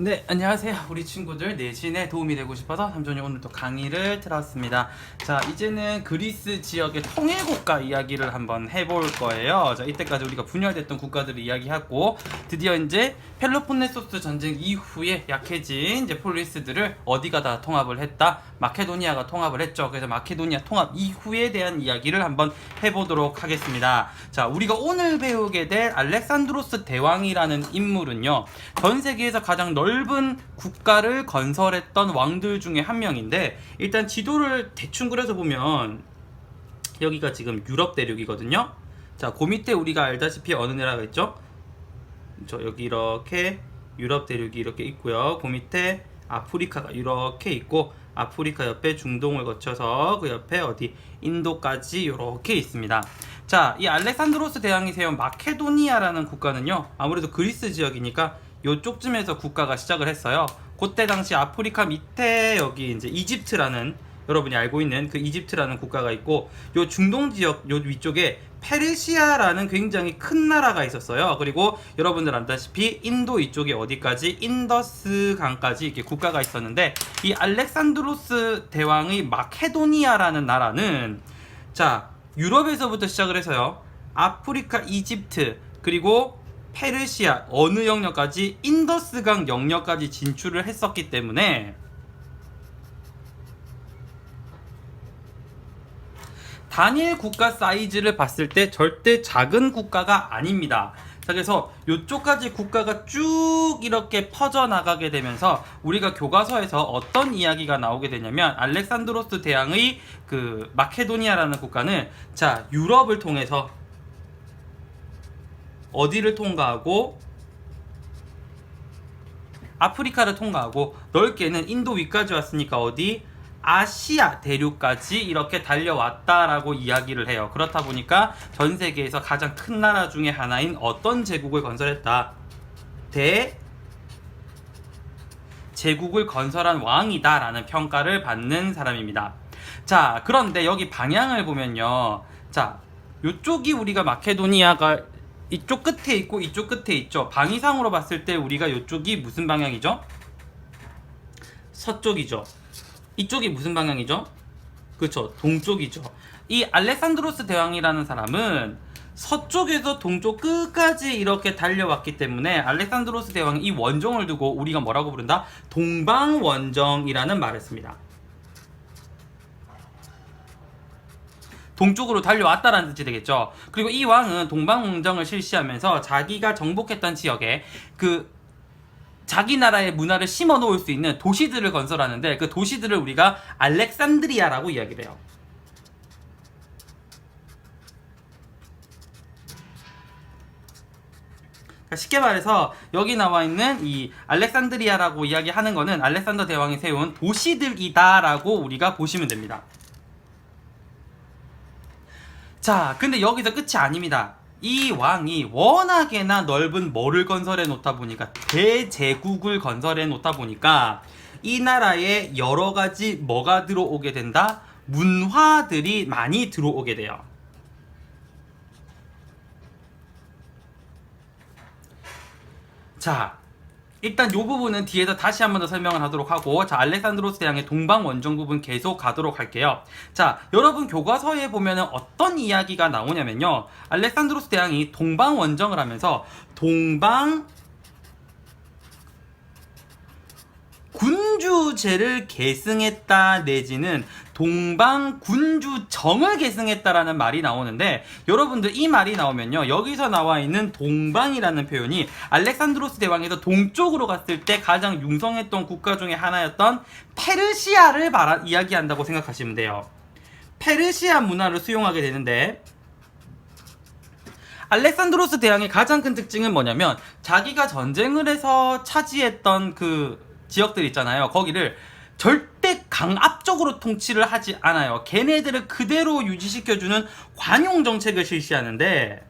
네, 안녕하세요. 우리 친구들 내신에 도움이 되고 싶어서 삼촌이 오늘 또 강의를 들었습니다. 자, 이제는 그리스 지역의 통일 국가 이야기를 한번 해볼 거예요. 자, 이때까지 우리가 분열됐던 국가들을 이야기하고 드디어 이제 펠로폰네소스 전쟁 이후에 약해진 이제 폴리스들을 어디가 다 통합을 했다? 마케도니아가 통합을 했죠. 그래서 마케도니아 통합 이후에 대한 이야기를 한번 해보도록 하겠습니다. 자, 우리가 오늘 배우게 될 알렉산드로스 대왕이라는 인물은요, 전 세계에서 가장 넓은 국가를 건설했던 왕들 중에 한 명인데, 일단 지도를 대충 그려서 보면 여기가 지금 유럽 대륙이거든요. 자, 그 밑에 우리가 알다시피 어느 나라가 있죠? 저 여기 이렇게 유럽 대륙이 이렇게 있고요. 그 밑에 아프리카가 이렇게 있고, 아프리카 옆에 중동을 거쳐서 그 옆에 어디 인도까지 이렇게 있습니다. 자, 이 알렉산드로스 대왕이 세운 마케도니아라는 국가는요, 아무래도 그리스 지역이니까 요쪽쯤에서 국가가 시작을 했어요. 그때 당시 아프리카 밑에 여기 이제 이집트라는, 여러분이 알고 있는 그 이집트라는 국가가 있고, 요 중동 지역 요 위쪽에 페르시아라는 굉장히 큰 나라가 있었어요. 그리고 여러분들 안다시피 인도 이쪽에 어디까지 인더스 강까지 이렇게 국가가 있었는데, 이 알렉산드로스 대왕의 마케도니아라는 나라는, 자, 유럽에서부터 시작을 해서요, 아프리카, 이집트, 그리고 페르시아 어느 영역까지, 인더스강 영역까지 진출을 했었기 때문에 단일 국가 사이즈를 봤을 때 절대 작은 국가가 아닙니다. 자, 그래서 이쪽까지 국가가 쭉 이렇게 퍼져나가게 되면서 우리가 교과서에서 어떤 이야기가 나오게 되냐면, 알렉산드로스 대왕의 그 마케도니아라는 국가는, 자, 유럽을 통해서 어디를 통과하고 아프리카를 통과하고 넓게는 인도 위까지 왔으니까 어디 아시아 대륙까지 이렇게 달려왔다라고 이야기를 해요. 그렇다 보니까 전 세계에서 가장 큰 나라 중에 하나인 어떤 제국을 건설했다? 제국을 건설한 왕이다 라는 평가를 받는 사람입니다. 자, 그런데 여기 방향을 보면요, 자, 요쪽이 우리가 마케도니아가 이쪽 끝에 있고 이쪽 끝에 있죠. 방위상으로 봤을 때 우리가 이쪽이 무슨 방향이죠? 서쪽이죠. 이쪽이 무슨 방향이죠? 그렇죠, 동쪽이죠. 이 알렉산드로스 대왕이라는 사람은 서쪽에서 동쪽 끝까지 이렇게 달려왔기 때문에 알렉산드로스 대왕이 이 원정을 두고 우리가 뭐라고 부른다? 동방원정이라는 말을 씁니다. 동쪽으로 달려왔다라는 뜻이 되겠죠. 그리고 이 왕은 동방원정을 실시하면서 자기가 정복했던 지역에 그 자기 나라의 문화를 심어 놓을 수 있는 도시들을 건설하는데, 그 도시들을 우리가 알렉산드리아라고 이야기를 해요. 그러니까 쉽게 말해서 여기 나와 있는 이 알렉산드리아라고 이야기하는 거는 알렉산더 대왕이 세운 도시들이다라고 우리가 보시면 됩니다. 자, 근데 여기서 끝이 아닙니다. 이 왕이 워낙에나 넓은 뭐를 건설해 놓다 보니까, 대제국을 건설해 놓다 보니까 이 나라에 여러 가지 뭐가 들어오게 된다? 문화들이 많이 들어오게 돼요. 자, 일단 이 부분은 뒤에서 다시 한 번 더 설명을 하도록 하고, 자, 알렉산드로스 대왕의 동방 원정 부분 계속 가도록 할게요. 자, 여러분 교과서에 보면은 어떤 이야기가 나오냐면요, 알렉산드로스 대왕이 동방 원정을 하면서 동방 군주제를 계승했다 내지는 동방군주정을 계승했다라는 말이 나오는데, 여러분들 이 말이 나오면요, 여기서 나와 있는 동방이라는 표현이 알렉산드로스 대왕에서 동쪽으로 갔을 때 가장 융성했던 국가 중에 하나였던 페르시아를 이야기한다고 생각하시면 돼요. 페르시아 문화를 수용하게 되는데, 알렉산드로스 대왕의 가장 큰 특징은 뭐냐면, 자기가 전쟁을 해서 차지했던 그 지역들 있잖아요. 거기를 절대 강압적으로 통치를 하지 않아요. 걔네들을 그대로 유지시켜주는 관용 정책을 실시하는데,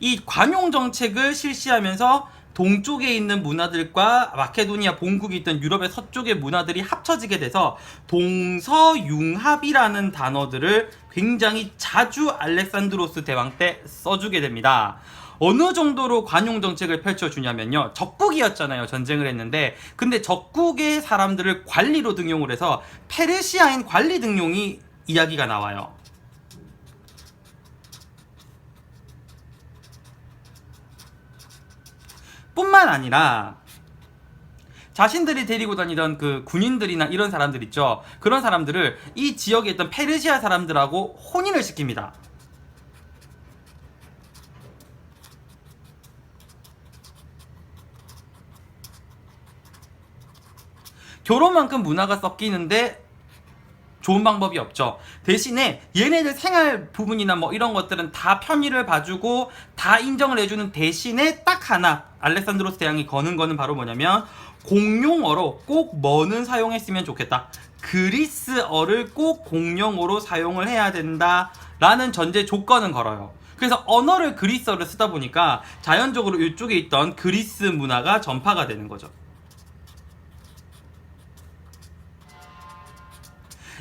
이 관용 정책을 실시하면서 동쪽에 있는 문화들과 마케도니아 본국이 있던 유럽의 서쪽의 문화들이 합쳐지게 돼서 동서융합이라는 단어들을 굉장히 자주 알렉산드로스 대왕 때 써주게 됩니다. 어느 정도로 관용 정책을 펼쳐주냐면요. 적국이었잖아요. 전쟁을 했는데. 근데 적국의 사람들을 관리로 등용을 해서 페르시아인 관리 등용이 이야기가 나와요. 뿐만 아니라 자신들이 데리고 다니던 그 군인들이나 이런 사람들 있죠. 그런 사람들을 이 지역에 있던 페르시아 사람들하고 혼인을 시킵니다. 결혼만큼 문화가 섞이는데 좋은 방법이 없죠. 대신에 얘네들 생활 부분이나 뭐 이런 것들은 다 편의를 봐주고 다 인정을 해주는 대신에 딱 하나 알렉산드로스 대왕이 거는 거는 바로 뭐냐면 공용어로 꼭 뭐는 사용했으면 좋겠다. 그리스어를 꼭 공용어로 사용을 해야 된다라는 전제 조건은 걸어요. 그래서 언어를 그리스어를 쓰다 보니까 자연적으로 이쪽에 있던 그리스 문화가 전파가 되는 거죠.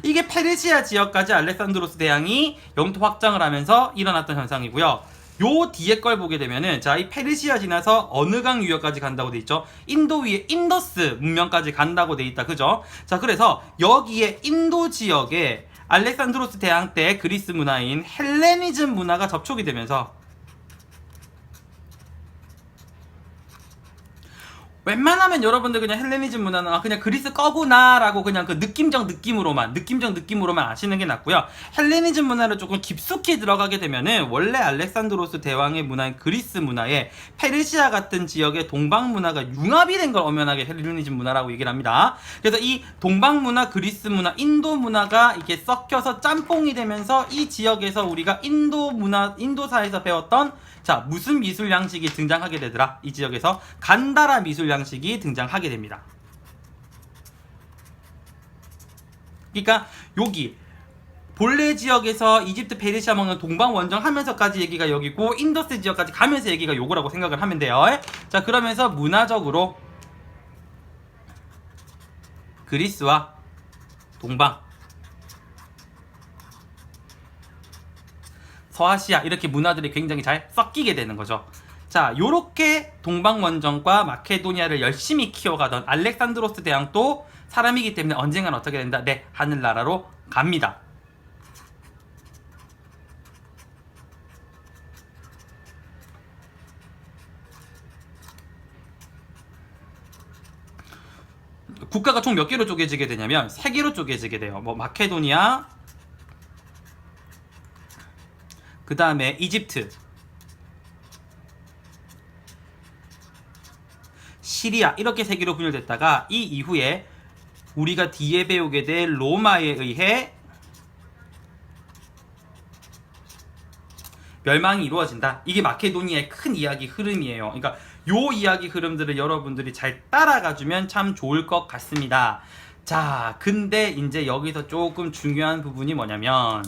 이게 페르시아 지역까지 알렉산드로스 대왕이 영토 확장을 하면서 일어났던 현상이고요. 요 뒤에 걸 보게 되면은 자, 이 페르시아 지나서 어느 강 유역까지 간다고 돼 있죠? 인도 위에 인더스 문명까지 간다고 돼 있다. 그죠? 자, 그래서 여기에 인도 지역에 알렉산드로스 대왕 때 그리스 문화인 헬레니즘 문화가 접촉이 되면서 웬만하면 여러분들 그냥 헬레니즘 문화는 그냥 그리스 거구나 라고 그냥 그 느낌적 느낌으로만 아시는 게 낫고요. 헬레니즘 문화를 조금 깊숙이 들어가게 되면은 원래 알렉산드로스 대왕의 문화인 그리스 문화에 페르시아 같은 지역의 동방 문화가 융합이 된 걸 엄연하게 헬레니즘 문화라고 얘기를 합니다. 그래서 이 동방 문화, 그리스 문화, 인도 문화가 이렇게 섞여서 짬뽕이 되면서 이 지역에서 우리가 인도 문화, 인도사에서 배웠던 자, 무슨 미술 양식이 등장하게 되더라? 이 지역에서 간다라 미술 양식이 등장하게 됩니다. 그러니까 여기 본래 지역에서 이집트 페르시아 먹는 동방 원정 하면서까지 얘기가 여기고 인더스 지역까지 가면서 얘기가 요거라고 생각을 하면 돼요. 자, 그러면서 문화적으로 그리스와 동방, 서아시아 이렇게 문화들이 굉장히 잘 섞이게 되는 거죠. 자, 요렇게 동방원정과 마케도니아를 열심히 키워가던 알렉산드로스 대왕도 사람이기 때문에 언젠간 어떻게 된다? 네, 하늘나라로 갑니다. 국가가 총 몇 개로 쪼개지게 되냐면 3개로 쪼개지게 돼요. 뭐 마케도니아, 그 다음에 이집트, 시리아 이렇게 3개로 분열됐다가 이 이후에 우리가 뒤에 배우게 될 로마에 의해 멸망이 이루어진다. 이게 마케도니아의 큰 이야기 흐름이에요. 그러니까 요 이야기 흐름들을 여러분들이 잘 따라가주면 참 좋을 것 같습니다. 자, 근데 이제 여기서 조금 중요한 부분이 뭐냐면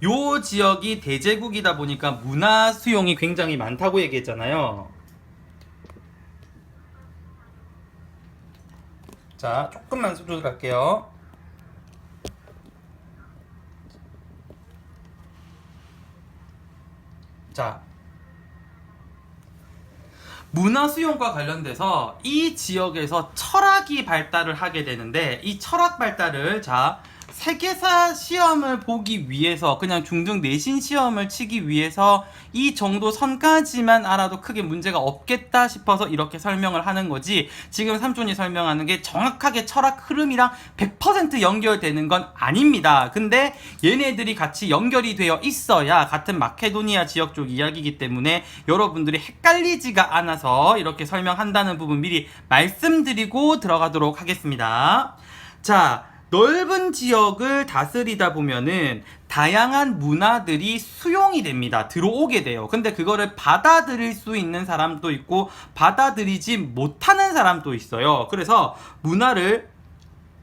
요 지역이 대제국이다 보니까 문화 수용이 굉장히 많다고 얘기했잖아요. 자, 조금만 조절할게요. 자, 문화 수용과 관련돼서 이 지역에서 철학이 발달을 하게 되는데 이 철학 발달을 자 세계사 시험을 보기 위해서 그냥 중등 내신 시험을 치기 위해서 이 정도 선까지만 알아도 크게 문제가 없겠다 싶어서 이렇게 설명을 하는 거지 지금 삼촌이 설명하는 게 정확하게 철학 흐름이랑 100% 연결되는 건 아닙니다. 근데 얘네들이 같이 연결이 되어 있어야 같은 마케도니아 지역 쪽 이야기이기 때문에 여러분들이 헷갈리지가 않아서 이렇게 설명한다는 부분 미리 말씀드리고 들어가도록 하겠습니다. 자, 넓은 지역을 다스리다 보면은 다양한 문화들이 수용이 됩니다. 들어오게 돼요. 근데 그거를 받아들일 수 있는 사람도 있고 받아들이지 못하는 사람도 있어요. 그래서 문화를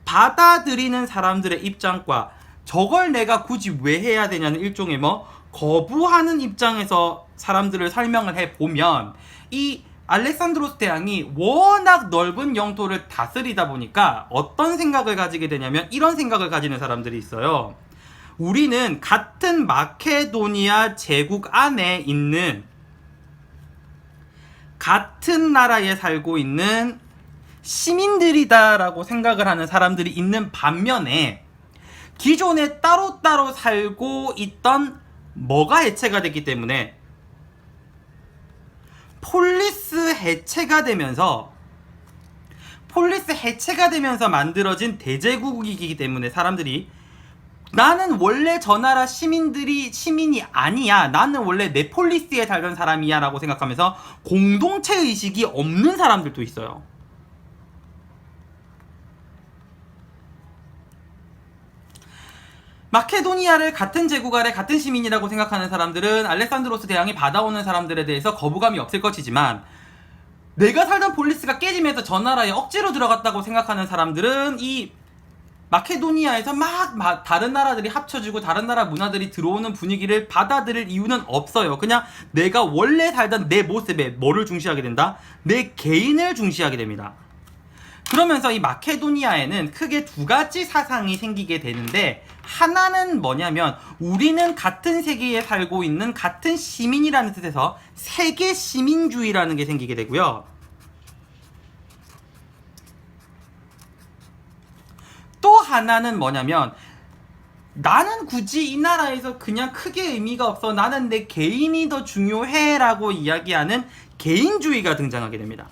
받아들이는 사람들의 입장과 저걸 내가 굳이 왜 해야 되냐는 일종의 뭐 거부하는 입장에서 사람들을 설명을 해보면 이 알렉산드로스 대왕이 워낙 넓은 영토를 다스리다 보니까 어떤 생각을 가지게 되냐면 이런 생각을 가지는 사람들이 있어요. 우리는 같은 마케도니아 제국 안에 있는 같은 나라에 살고 있는 시민들이다라고 생각을 하는 사람들이 있는 반면에 기존에 따로따로 살고 있던 뭐가 해체가 됐기 때문에 폴리스 해체가 되면서 만들어진 대제국이기 때문에 사람들이 나는 원래 저 나라 시민이 아니야. 나는 원래 내 폴리스에 살던 사람이야 라고 생각하면서 공동체 의식이 없는 사람들도 있어요. 마케도니아를 같은 제국 아래 같은 시민이라고 생각하는 사람들은 알렉산드로스 대왕이 받아오는 사람들에 대해서 거부감이 없을 것이지만 내가 살던 폴리스가 깨지면서 저 나라에 억지로 들어갔다고 생각하는 사람들은 이 마케도니아에서 막 다른 나라들이 합쳐지고 다른 나라 문화들이 들어오는 분위기를 받아들일 이유는 없어요. 그냥 내가 원래 살던 내 모습에 뭐를 중시하게 된다? 내 개인을 중시하게 됩니다. 그러면서 이 마케도니아에는 크게 두 가지 사상이 생기게 되는데 하나는 뭐냐면 우리는 같은 세계에 살고 있는 같은 시민이라는 뜻에서 세계 시민주의라는 게 생기게 되고요. 또 하나는 뭐냐면 나는 굳이 이 나라에서 그냥 크게 의미가 없어. 나는 내 개인이 더 중요해 라고 이야기하는 개인주의가 등장하게 됩니다.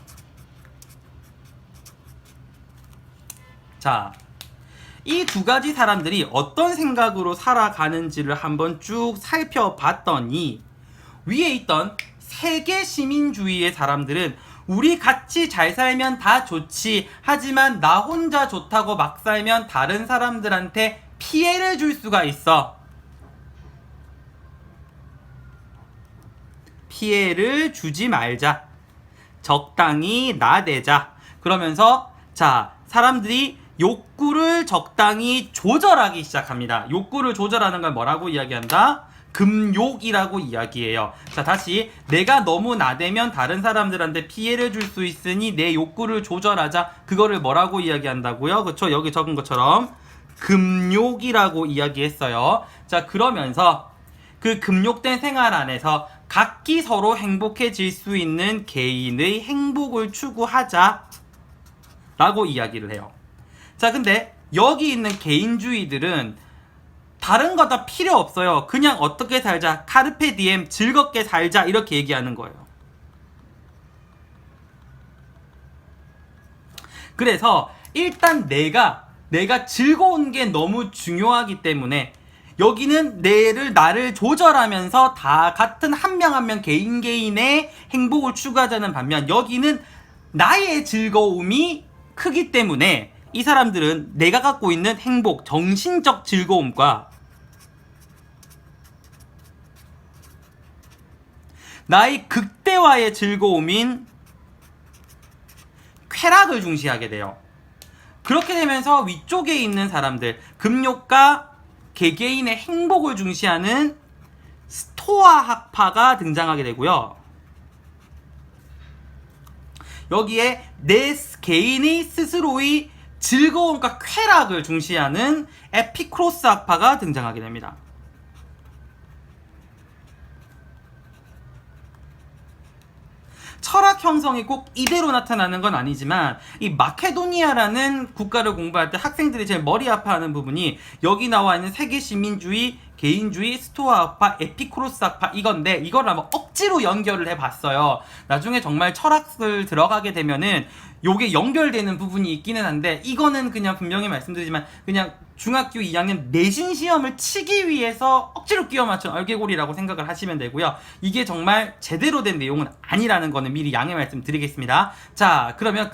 자, 이 두 가지 사람들이 어떤 생각으로 살아가는지를 한번 쭉 살펴봤더니 위에 있던 세계 시민주의의 사람들은 우리 같이 잘 살면 다 좋지. 하지만 나 혼자 좋다고 막 살면 다른 사람들한테 피해를 줄 수가 있어. 피해를 주지 말자. 적당히 나대자. 그러면서 자, 사람들이 욕구를 적당히 조절하기 시작합니다. 욕구를 조절하는 걸 뭐라고 이야기한다? 금욕이라고 이야기해요. 자, 다시 내가 너무 나대면 다른 사람들한테 피해를 줄 수 있으니 내 욕구를 조절하자. 그거를 뭐라고 이야기한다고요? 그쵸? 여기 적은 것처럼 금욕이라고 이야기했어요. 자, 그러면서 그 금욕된 생활 안에서 각기 서로 행복해질 수 있는 개인의 행복을 추구하자 라고 이야기를 해요. 자, 근데 여기 있는 개인주의들은 다른 거 다 필요 없어요. 그냥 어떻게 살자, 카르페 디엠, 즐겁게 살자 이렇게 얘기하는 거예요. 그래서 일단 내가 즐거운 게 너무 중요하기 때문에 여기는 나를 조절하면서 다 같은 한 명 한 명 개인의 행복을 추구하자는 반면 여기는 나의 즐거움이 크기 때문에 이 사람들은 내가 갖고 있는 행복, 정신적 즐거움과 나의 극대화의 즐거움인 쾌락을 중시하게 돼요. 그렇게 되면서 위쪽에 있는 사람들, 금욕과 개개인의 행복을 중시하는 스토아 학파가 등장하게 되고요. 여기에 내 개인이 스스로의 즐거움과 쾌락을 중시하는 에피크로스 학파가 등장하게 됩니다. 철학 형성이 꼭 이대로 나타나는 건 아니지만 이 마케도니아라는 국가를 공부할 때 학생들이 제일 머리 아파하는 부분이 여기 나와 있는 세계 시민주의, 개인주의, 스토아 학파, 에피쿠로스 학파 이건데 이걸 한번 억지로 연결을 해봤어요. 나중에 정말 철학을 들어가게 되면은 요게 연결되는 부분이 있기는 한데 이거는 그냥 분명히 말씀드리지만 그냥 중학교 2학년 내신 시험을 치기 위해서 억지로 끼워 맞춘 얼개골이라고 생각을 하시면 되고요. 이게 정말 제대로 된 내용은 아니라는 거는 미리 양해 말씀드리겠습니다. 자, 그러면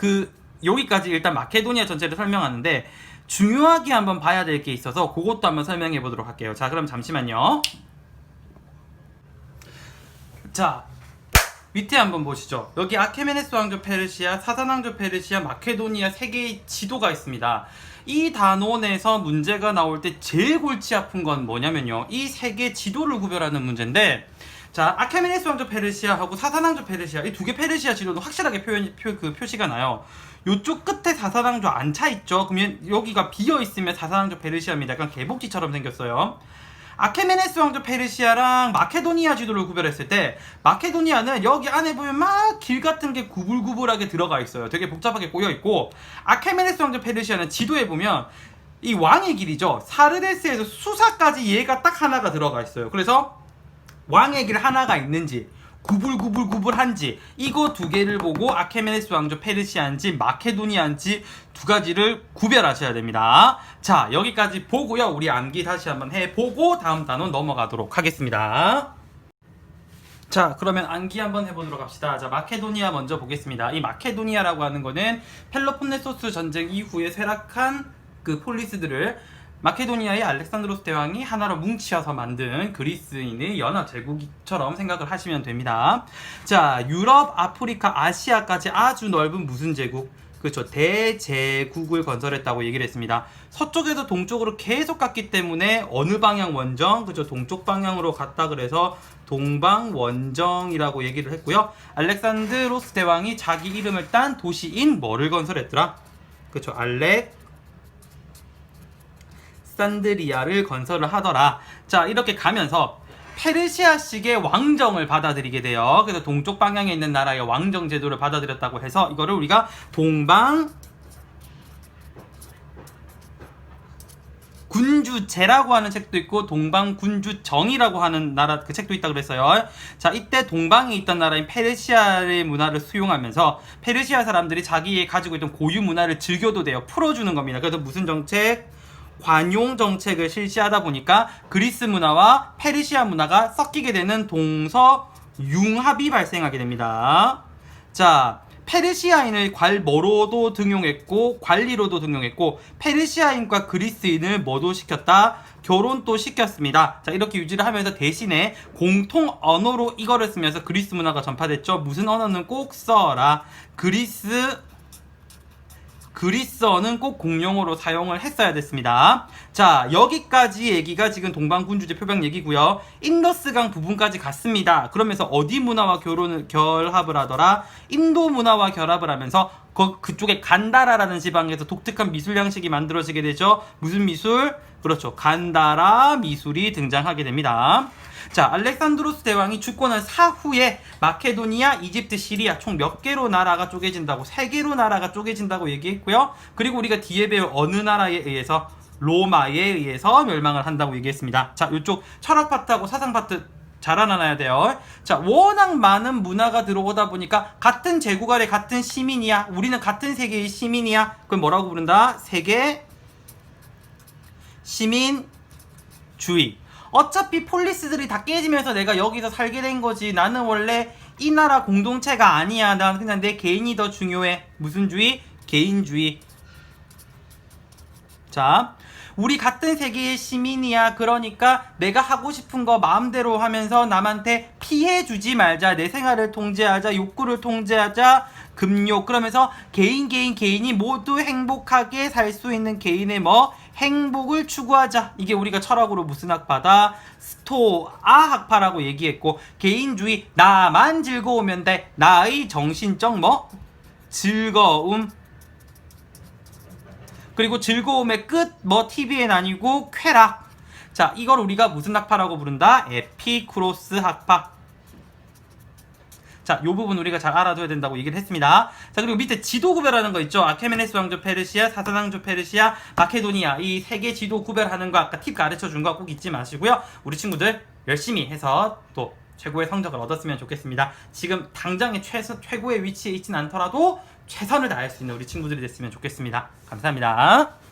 여기까지 일단 마케도니아 전체를 설명하는데 중요하게 한번 봐야 될 게 있어서 그것도 한번 설명해 보도록 할게요. 자, 그럼 잠시만요. 자, 밑에 한번 보시죠. 여기 아케메네스 왕조 페르시아, 사산 왕조 페르시아, 마케도니아 세 개의 지도가 있습니다. 이 단원에서 문제가 나올 때 제일 골치 아픈 건 뭐냐면요. 이 세 개 지도를 구별하는 문제인데, 자, 아케메네스 왕조 페르시아하고 사산 왕조 페르시아, 이 두 개 페르시아 지도는 확실하게 표시가 나요. 요쪽 끝에 사산 왕조 안 차 있죠. 그러면 여기가 비어 있으면 사산 왕조 페르시아입니다. 약간 개복지처럼 생겼어요. 아케메네스 왕조 페르시아랑 마케도니아 지도를 구별했을 때 마케도니아는 여기 안에 보면 막 길 같은 게 구불구불하게 들어가 있어요. 되게 복잡하게 꼬여 있고, 아케메네스 왕조 페르시아는 지도에 보면 이 왕의 길이죠. 사르데스에서 수사까지 얘가 딱 하나가 들어가 있어요. 그래서 왕의 길 하나가 있는지 구불구불구불한지 이거 두 개를 보고 아케메네스 왕조 페르시아인지 마케도니아인지 두 가지를 구별하셔야 됩니다. 자, 여기까지 보고요. 우리 암기 다시 한번 해보고 다음 단원 넘어가도록 하겠습니다. 자, 그러면 암기 한번 해보도록 합시다. 자, 마케도니아 먼저 보겠습니다. 이 마케도니아라고 하는 거는 펠로폰네소스 전쟁 이후에 쇠락한 그 폴리스들을 마케도니아의 알렉산드로스 대왕이 하나로 뭉치어서 만든 그리스인의 연합 제국처럼 생각을 하시면 됩니다. 자, 유럽, 아프리카, 아시아까지 아주 넓은 무슨 제국? 그렇죠. 대제국을 건설했다고 얘기를 했습니다. 서쪽에서 동쪽으로 계속 갔기 때문에 어느 방향 원정? 그렇죠. 동쪽 방향으로 갔다 그래서 동방원정이라고 얘기를 했고요. 알렉산드로스 대왕이 자기 이름을 딴 도시인 뭐를 건설했더라? 그렇죠. 산드리아를 건설을 하더라. 자, 이렇게 가면서 페르시아식의 왕정을 받아들이게 돼요. 그래서 동쪽 방향에 있는 나라의 왕정 제도를 받아들였다고 해서 이거를 우리가 동방 군주제라고 하는 책도 있고 동방군주정이라고 하는 나라 그 책도 있다 그랬어요. 자, 이때 동방에 있던 나라인 페르시아의 문화를 수용하면서 페르시아 사람들이 자기의 가지고 있던 고유 문화를 즐겨도 돼요. 풀어주는 겁니다. 그래서 무슨 정책? 관용 정책을 실시하다 보니까 그리스 문화와 페르시아 문화가 섞이게 되는 동서융합이 발생하게 됩니다. 자, 페르시아인을 뭐로도 등용했고 관리로도 등용했고, 페르시아인과 그리스인을 뭐도 시켰다? 결혼도 시켰습니다. 자, 이렇게 유지를 하면서 대신에 공통 언어로 이거를 쓰면서 그리스 문화가 전파됐죠. 무슨 언어는 꼭 써라. 그리스어는 꼭 공용어로 사용을 했어야 됐습니다. 자, 여기까지 얘기가 지금 동방군주제 표병 얘기고요. 인더스강 부분까지 갔습니다. 그러면서 어디 문화와 결합을 하더라? 인도 문화와 결합을 하면서 그쪽에 간다라라는 지방에서 독특한 미술 양식이 만들어지게 되죠. 무슨 미술? 그렇죠. 간다라 미술이 등장하게 됩니다. 자, 알렉산드로스 대왕이 죽고 난 사후에 마케도니아, 이집트, 시리아 총 몇 개로 나라가 쪼개진다고? 3개로 나라가 쪼개진다고 얘기했고요. 그리고 우리가 뒤에 배울 어느 나라에 의해서? 로마에 의해서 멸망을 한다고 얘기했습니다. 자, 이쪽 철학 파트하고 사상 파트 잘 알아놔야 돼요. 자, 워낙 많은 문화가 들어오다 보니까 같은 제국 아래 같은 시민이야. 우리는 같은 세계의 시민이야. 그럼 뭐라고 부른다? 세계 시민주의. 어차피 폴리스들이 다 깨지면서 내가 여기서 살게 된 거지. 나는 원래 이 나라 공동체가 아니야. 난 그냥 내 개인이 더 중요해. 무슨 주의? 개인주의. 자, 우리 같은 세계의 시민이야. 그러니까 내가 하고 싶은 거 마음대로 하면서 남한테 피해주지 말자. 내 생활을 통제하자. 욕구를 통제하자. 금욕. 그러면서 개인이 모두 행복하게 살 수 있는 개인의 행복을 추구하자. 이게 우리가 철학으로 무슨 학파다? 스토아 학파라고 얘기했고, 개인주의, 나만 즐거우면 돼. 나의 정신적 즐거움. 그리고 즐거움의 끝 TV엔 아니고 쾌락. 자, 이걸 우리가 무슨 학파라고 부른다? 에피쿠로스 학파. 자, 요 부분 우리가 잘 알아둬야 된다고 얘기를 했습니다. 자, 그리고 밑에 지도 구별하는 거 있죠. 아케메네스 왕조 페르시아, 사산 왕조 페르시아, 마케도니아, 이 3개 지도 구별하는 거 아까 팁 가르쳐 준 거 꼭 잊지 마시고요. 우리 친구들 열심히 해서 또 최고의 성적을 얻었으면 좋겠습니다. 지금 당장의 최고의 위치에 있진 않더라도 최선을 다할 수 있는 우리 친구들이 됐으면 좋겠습니다. 감사합니다.